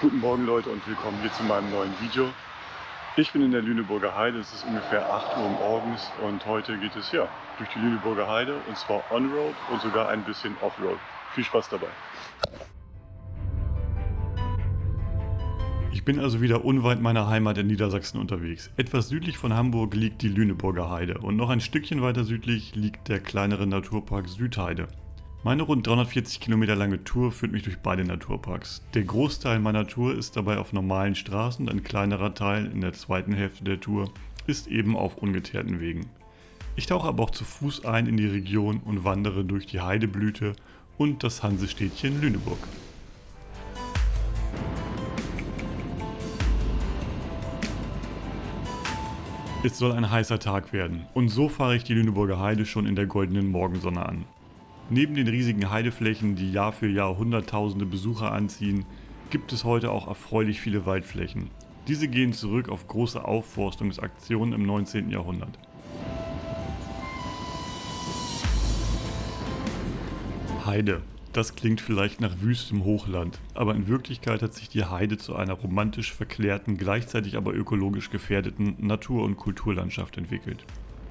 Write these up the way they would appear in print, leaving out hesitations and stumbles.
Guten Morgen Leute und willkommen hier zu meinem neuen Video. Ich bin in der Lüneburger Heide, es ist ungefähr 8 Uhr morgens und heute geht es durch die Lüneburger Heide und zwar On-Road und sogar ein bisschen Off-Road. Viel Spaß dabei! Ich bin also wieder unweit meiner Heimat in Niedersachsen unterwegs. Etwas südlich von Hamburg liegt die Lüneburger Heide und noch ein Stückchen weiter südlich liegt der kleinere Naturpark Südheide. Meine rund 340 Kilometer lange Tour führt mich durch beide Naturparks. Der Großteil meiner Tour ist dabei auf normalen Straßen und ein kleinerer Teil in der zweiten Hälfte der Tour ist eben auf ungeteerten Wegen. Ich tauche aber auch zu Fuß ein in die Region und wandere durch die Heideblüte und das Hansestädtchen Lüneburg. Es soll ein heißer Tag werden und so fahre ich die Lüneburger Heide schon in der goldenen Morgensonne an. Neben den riesigen Heideflächen, die Jahr für Jahr hunderttausende Besucher anziehen, gibt es heute auch erfreulich viele Waldflächen. Diese gehen zurück auf große Aufforstungsaktionen im 19. Jahrhundert. Heide. Das klingt vielleicht nach wüstem Hochland, aber in Wirklichkeit hat sich die Heide zu einer romantisch verklärten, gleichzeitig aber ökologisch gefährdeten Natur- und Kulturlandschaft entwickelt.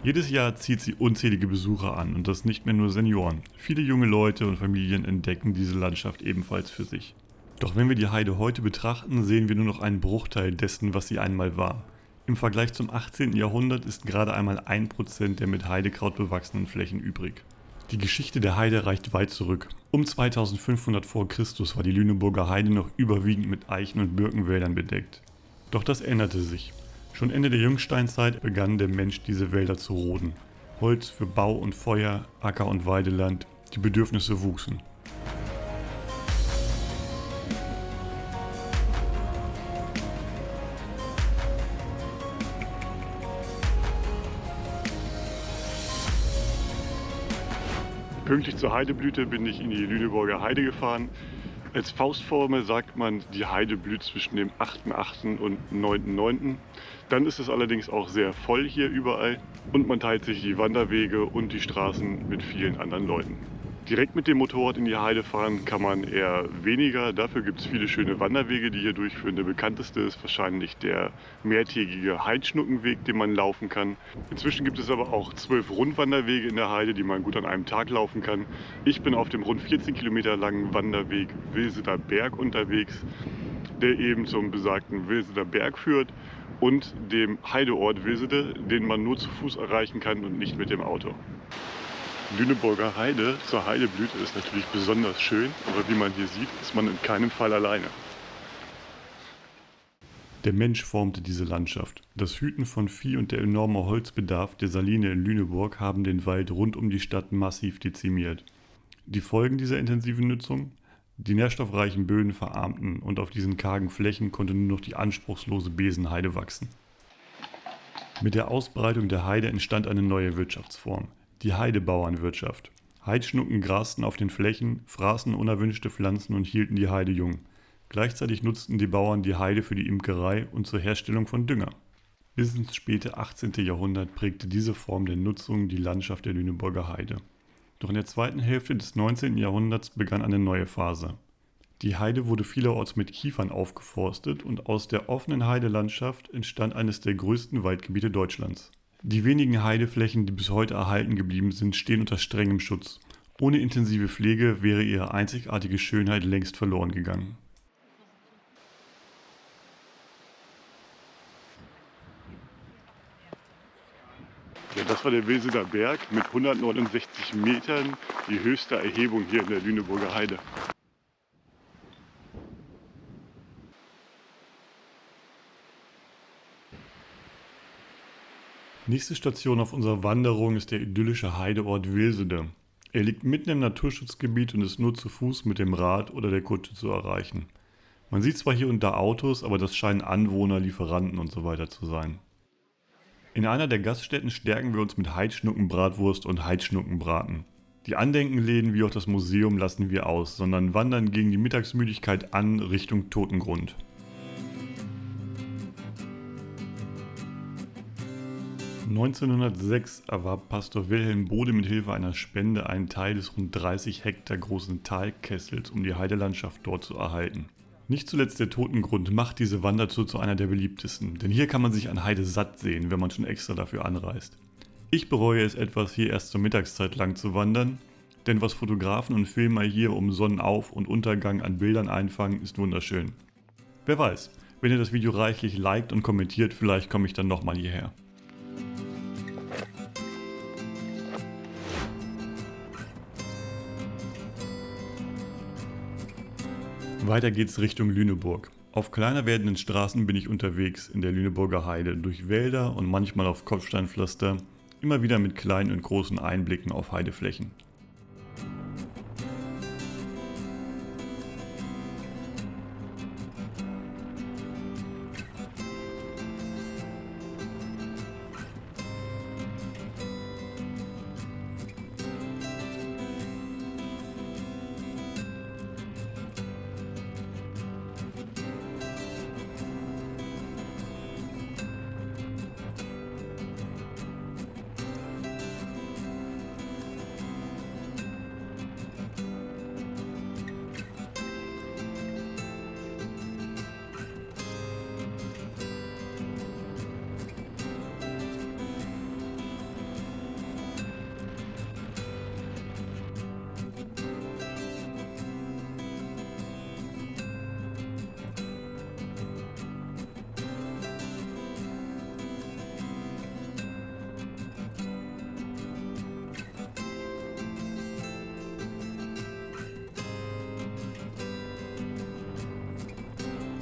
Jedes Jahr zieht sie unzählige Besucher an und das nicht mehr nur Senioren. Viele junge Leute und Familien entdecken diese Landschaft ebenfalls für sich. Doch wenn wir die Heide heute betrachten, sehen wir nur noch einen Bruchteil dessen, was sie einmal war. Im Vergleich zum 18. Jahrhundert ist gerade einmal 1% der mit Heidekraut bewachsenen Flächen übrig. Die Geschichte der Heide reicht weit zurück. Um 2500 vor Christus war die Lüneburger Heide noch überwiegend mit Eichen- und Birkenwäldern bedeckt. Doch das änderte sich. Schon Ende der Jungsteinzeit begann der Mensch diese Wälder zu roden. Holz für Bau und Feuer, Acker- und Weideland, die Bedürfnisse wuchsen. Pünktlich zur Heideblüte bin ich in die Lüneburger Heide gefahren. Als Faustformel sagt man, die Heide blüht zwischen dem 8.8. und 9.9. Dann ist es allerdings auch sehr voll hier überall und man teilt sich die Wanderwege und die Straßen mit vielen anderen Leuten. Direkt mit dem Motorrad in die Heide fahren kann man eher weniger, dafür gibt es viele schöne Wanderwege, die hier durchführen. Der bekannteste ist wahrscheinlich der mehrtägige Heidschnuckenweg, den man laufen kann. Inzwischen gibt es aber auch 12 Rundwanderwege in der Heide, die man gut an einem Tag laufen kann. Ich bin auf dem rund 14 Kilometer langen Wanderweg Wilseder Berg unterwegs, der eben zum besagten Wilseder Berg führt und dem Heideort Wilsede, den man nur zu Fuß erreichen kann und nicht mit dem Auto. Lüneburger Heide zur Heideblüte ist natürlich besonders schön, aber wie man hier sieht, ist man in keinem Fall alleine. Der Mensch formte diese Landschaft. Das Hüten von Vieh und der enorme Holzbedarf der Saline in Lüneburg haben den Wald rund um die Stadt massiv dezimiert. Die Folgen dieser intensiven Nutzung? Die nährstoffreichen Böden verarmten und auf diesen kargen Flächen konnte nur noch die anspruchslose Besenheide wachsen. Mit der Ausbreitung der Heide entstand eine neue Wirtschaftsform. Die Heidebauernwirtschaft. Heidschnucken grasten auf den Flächen, fraßen unerwünschte Pflanzen und hielten die Heide jung. Gleichzeitig nutzten die Bauern die Heide für die Imkerei und zur Herstellung von Dünger. Bis ins späte 18. Jahrhundert prägte diese Form der Nutzung die Landschaft der Lüneburger Heide. Doch in der zweiten Hälfte des 19. Jahrhunderts begann eine neue Phase. Die Heide wurde vielerorts mit Kiefern aufgeforstet und aus der offenen Heidelandschaft entstand eines der größten Waldgebiete Deutschlands. Die wenigen Heideflächen, die bis heute erhalten geblieben sind, stehen unter strengem Schutz. Ohne intensive Pflege wäre ihre einzigartige Schönheit längst verloren gegangen. Ja, das war der Wilseder Berg mit 169 Metern, die höchste Erhebung hier in der Lüneburger Heide. Nächste Station auf unserer Wanderung ist der idyllische Heideort Wilsede. Er liegt mitten im Naturschutzgebiet und ist nur zu Fuß mit dem Rad oder der Kutsche zu erreichen. Man sieht zwar hier und da Autos, aber das scheinen Anwohner, Lieferanten und so weiter zu sein. In einer der Gaststätten stärken wir uns mit Heidschnuckenbratwurst und Heidschnuckenbraten. Die Andenkenläden wie auch das Museum lassen wir aus, sondern wandern gegen die Mittagsmüdigkeit an Richtung Totengrund. 1906 erwarb Pastor Wilhelm Bode mit Hilfe einer Spende einen Teil des rund 30 Hektar großen Talkessels, um die Heidelandschaft dort zu erhalten. Nicht zuletzt der Totengrund macht diese Wandertour zu einer der beliebtesten, denn hier kann man sich an Heide satt sehen, wenn man schon extra dafür anreist. Ich bereue es etwas, hier erst zur Mittagszeit lang zu wandern, denn was Fotografen und Filmer hier um Sonnenauf- und Untergang an Bildern einfangen, ist wunderschön. Wer weiß, wenn ihr das Video reichlich liked und kommentiert, vielleicht komme ich dann nochmal hierher. Weiter geht's Richtung Lüneburg. Auf kleiner werdenden Straßen bin ich unterwegs in der Lüneburger Heide, durch Wälder und manchmal auf Kopfsteinpflaster, immer wieder mit kleinen und großen Einblicken auf Heideflächen.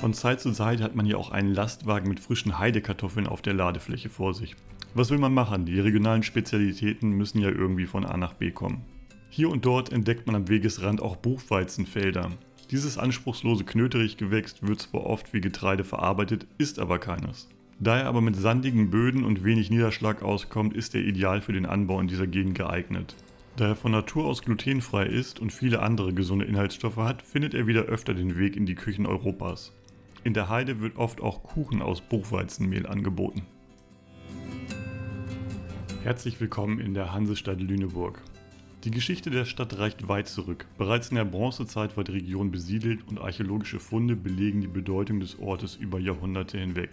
Von Zeit zu Zeit hat man hier auch einen Lastwagen mit frischen Heidekartoffeln auf der Ladefläche vor sich. Was will man machen? Die regionalen Spezialitäten müssen ja irgendwie von A nach B kommen. Hier und dort entdeckt man am Wegesrand auch Buchweizenfelder. Dieses anspruchslose Knöterichgewächs wird zwar oft wie Getreide verarbeitet, ist aber keines. Da er aber mit sandigen Böden und wenig Niederschlag auskommt, ist er ideal für den Anbau in dieser Gegend geeignet. Da er von Natur aus glutenfrei ist und viele andere gesunde Inhaltsstoffe hat, findet er wieder öfter den Weg in die Küchen Europas. In der Heide wird oft auch Kuchen aus Buchweizenmehl angeboten. Herzlich willkommen in der Hansestadt Lüneburg. Die Geschichte der Stadt reicht weit zurück. Bereits in der Bronzezeit war die Region besiedelt und archäologische Funde belegen die Bedeutung des Ortes über Jahrhunderte hinweg.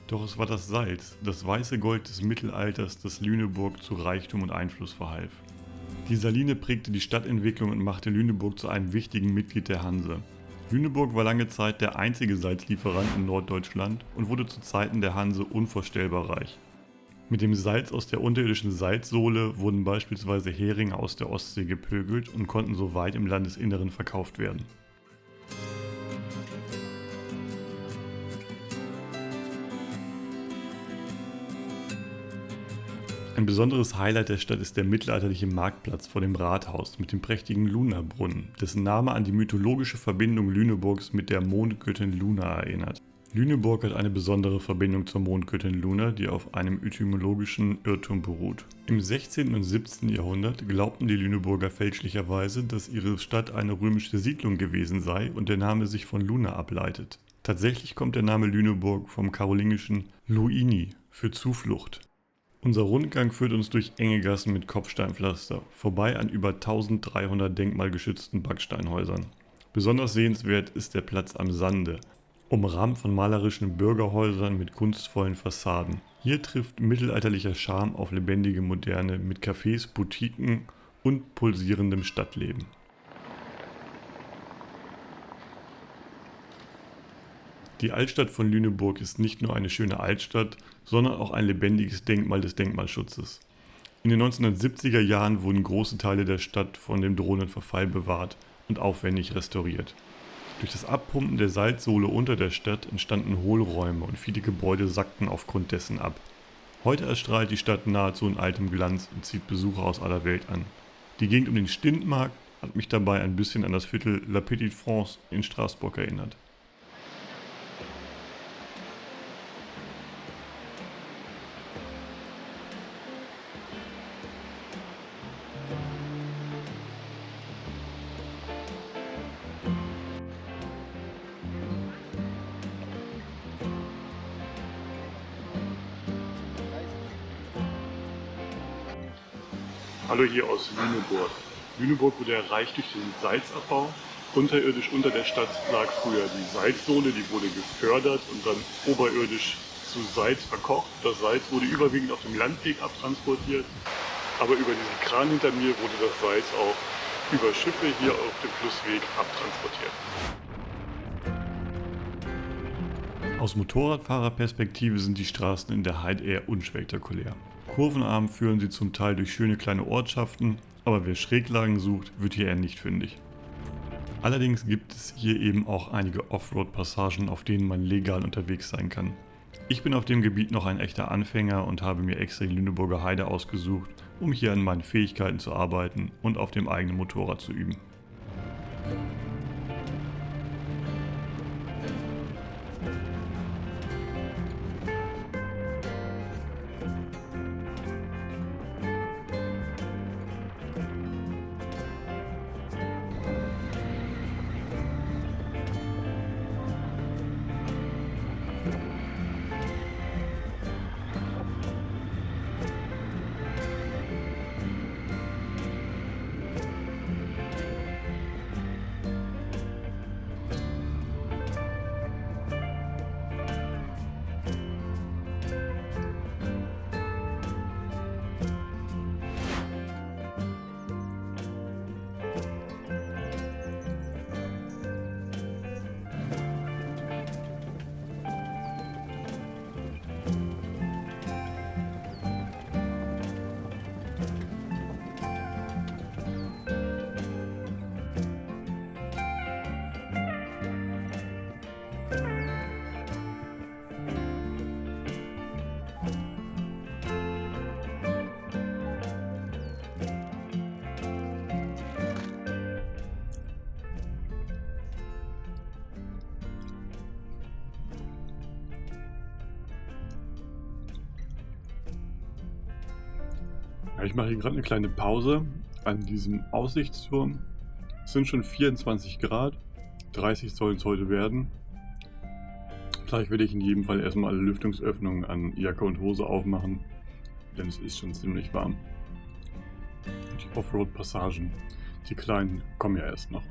Doch es war das Salz, das weiße Gold des Mittelalters, das Lüneburg zu Reichtum und Einfluss verhalf. Die Saline prägte die Stadtentwicklung und machte Lüneburg zu einem wichtigen Mitglied der Hanse. Lüneburg war lange Zeit der einzige Salzlieferant in Norddeutschland und wurde zu Zeiten der Hanse unvorstellbar reich. Mit dem Salz aus der unterirdischen Salzsohle wurden beispielsweise Heringe aus der Ostsee gepögelt und konnten so weit im Landesinneren verkauft werden. Ein besonderes Highlight der Stadt ist der mittelalterliche Marktplatz vor dem Rathaus mit dem prächtigen Luna-Brunnen, dessen Name an die mythologische Verbindung Lüneburgs mit der Mondgöttin Luna erinnert. Lüneburg hat eine besondere Verbindung zur Mondgöttin Luna, die auf einem etymologischen Irrtum beruht. Im 16. und 17. Jahrhundert glaubten die Lüneburger fälschlicherweise, dass ihre Stadt eine römische Siedlung gewesen sei und der Name sich von Luna ableitet. Tatsächlich kommt der Name Lüneburg vom karolingischen Luini für Zuflucht. Unser Rundgang führt uns durch enge Gassen mit Kopfsteinpflaster, vorbei an über 1300 denkmalgeschützten Backsteinhäusern. Besonders sehenswert ist der Platz am Sande, umrahmt von malerischen Bürgerhäusern mit kunstvollen Fassaden. Hier trifft mittelalterlicher Charme auf lebendige Moderne mit Cafés, Boutiquen und pulsierendem Stadtleben. Die Altstadt von Lüneburg ist nicht nur eine schöne Altstadt, sondern auch ein lebendiges Denkmal des Denkmalschutzes. In den 1970er Jahren wurden große Teile der Stadt von dem drohenden Verfall bewahrt und aufwendig restauriert. Durch das Abpumpen der Salzsohle unter der Stadt entstanden Hohlräume und viele Gebäude sackten aufgrund dessen ab. Heute erstrahlt die Stadt nahezu in altem Glanz und zieht Besucher aus aller Welt an. Die Gegend um den Stintmarkt hat mich dabei ein bisschen an das Viertel La Petite France in Straßburg erinnert. Hallo hier aus Lüneburg. Lüneburg wurde erreicht durch den Salzabbau Unterirdisch unter der Stadt lag früher die Salzsohle, die wurde gefördert und dann oberirdisch zu Salz verkocht. Das Salz wurde überwiegend auf dem Landweg abtransportiert, aber über diesen Kran hinter mir wurde das Salz auch über Schiffe hier auf dem Flussweg abtransportiert. Aus Motorradfahrerperspektive sind die Straßen in der Heide eher unspektakulär. Kurvenarm führen sie zum Teil durch schöne kleine Ortschaften, aber wer Schräglagen sucht, wird hier eher nicht fündig. Allerdings gibt es hier eben auch einige Offroad-Passagen, auf denen man legal unterwegs sein kann. Ich bin auf dem Gebiet noch ein echter Anfänger und habe mir extra die Lüneburger Heide ausgesucht, um hier an meinen Fähigkeiten zu arbeiten und auf dem eigenen Motorrad zu üben. Ja, ich mache hier gerade eine kleine Pause an diesem Aussichtsturm. Es sind schon 24 Grad, 30 sollen es heute werden. Gleich werde ich in jedem Fall erstmal alle Lüftungsöffnungen an Jacke und Hose aufmachen, denn es ist schon ziemlich warm. Die Offroad-Passagen, die kleinen, kommen ja erst noch.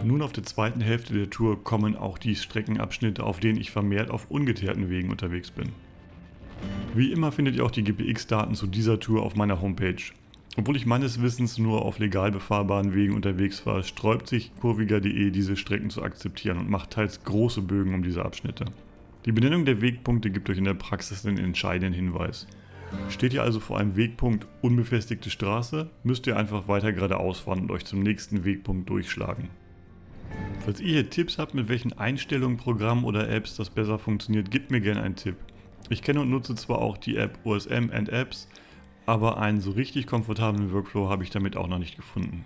Nun auf der zweiten Hälfte der Tour kommen auch die Streckenabschnitte, auf denen ich vermehrt auf ungeteerten Wegen unterwegs bin. Wie immer findet ihr auch die GPX-Daten zu dieser Tour auf meiner Homepage. Obwohl ich meines Wissens nur auf legal befahrbaren Wegen unterwegs war, sträubt sich kurviger.de diese Strecken zu akzeptieren und macht teils große Bögen um diese Abschnitte. Die Benennung der Wegpunkte gibt euch in der Praxis den entscheidenden Hinweis. Steht ihr also vor einem Wegpunkt unbefestigte Straße, müsst ihr einfach weiter geradeaus fahren und euch zum nächsten Wegpunkt durchschlagen. Falls ihr hier Tipps habt, mit welchen Einstellungen, Programmen oder Apps das besser funktioniert, gebt mir gerne einen Tipp. Ich kenne und nutze zwar auch die App OSM and Apps, aber einen so richtig komfortablen Workflow habe ich damit auch noch nicht gefunden.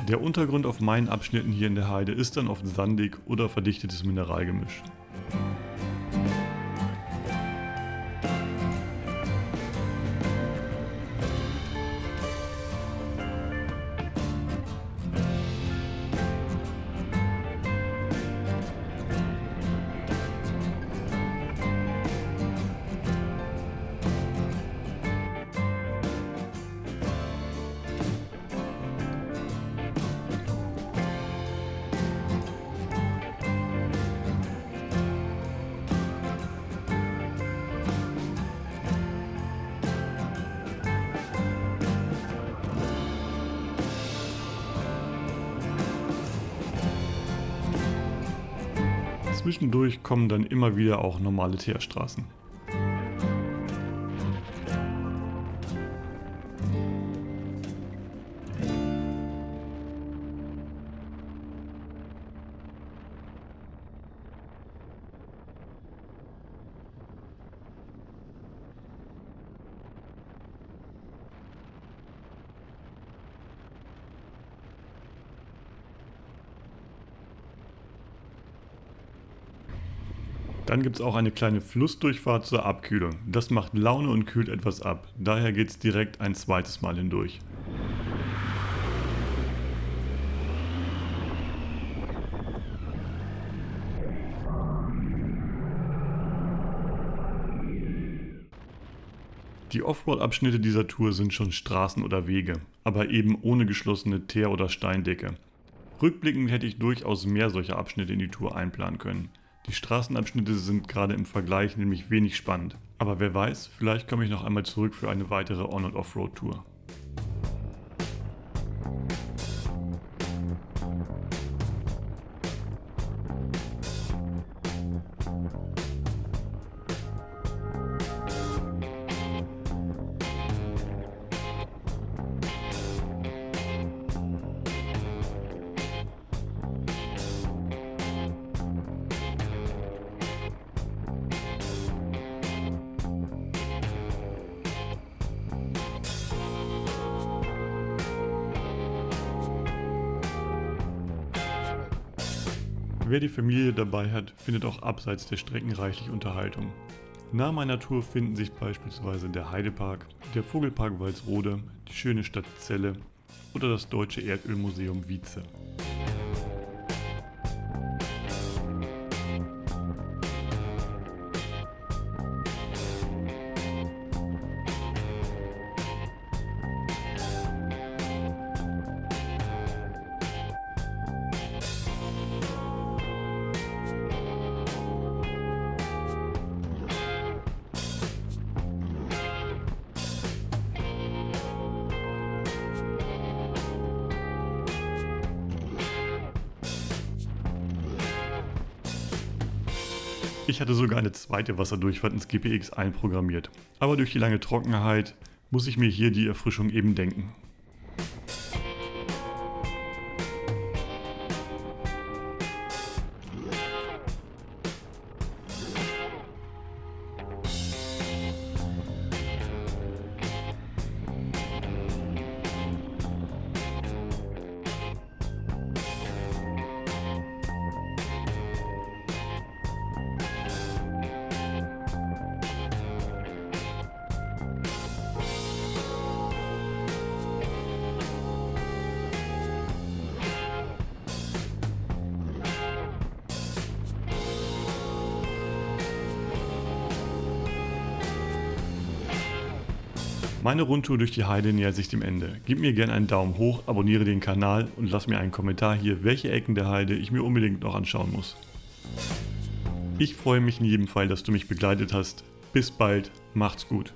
Der Untergrund auf meinen Abschnitten hier in der Heide ist dann oft sandig oder verdichtetes Mineralgemisch. Zwischendurch kommen dann immer wieder auch normale Teerstraßen. Dann gibt es auch eine kleine Flussdurchfahrt zur Abkühlung. Das macht Laune und kühlt etwas ab. Daher geht es direkt ein zweites Mal hindurch. Die Offroad-Abschnitte dieser Tour sind schon Straßen oder Wege, aber eben ohne geschlossene Teer- oder Steindecke. Rückblickend hätte ich durchaus mehr solcher Abschnitte in die Tour einplanen können. Die Straßenabschnitte sind gerade im Vergleich nämlich wenig spannend. Aber wer weiß, vielleicht komme ich noch einmal zurück für eine weitere On- und Offroad-Tour. Wer die Familie dabei hat, findet auch abseits der Strecken reichlich Unterhaltung. Nahe meiner Tour finden sich beispielsweise der Heidepark, der Vogelpark Walsrode, die schöne Stadt Celle oder das Deutsche Erdölmuseum Wietze. Ich hatte sogar eine zweite Wasserdurchfahrt ins GPX einprogrammiert, aber durch die lange Trockenheit muss ich mir hier die Erfrischung eben denken. Meine Rundtour durch die Heide nähert sich dem Ende. Gib mir gerne einen Daumen hoch, abonniere den Kanal und lass mir einen Kommentar hier, welche Ecken der Heide ich mir unbedingt noch anschauen muss. Ich freue mich in jedem Fall, dass du mich begleitet hast. Bis bald, macht's gut.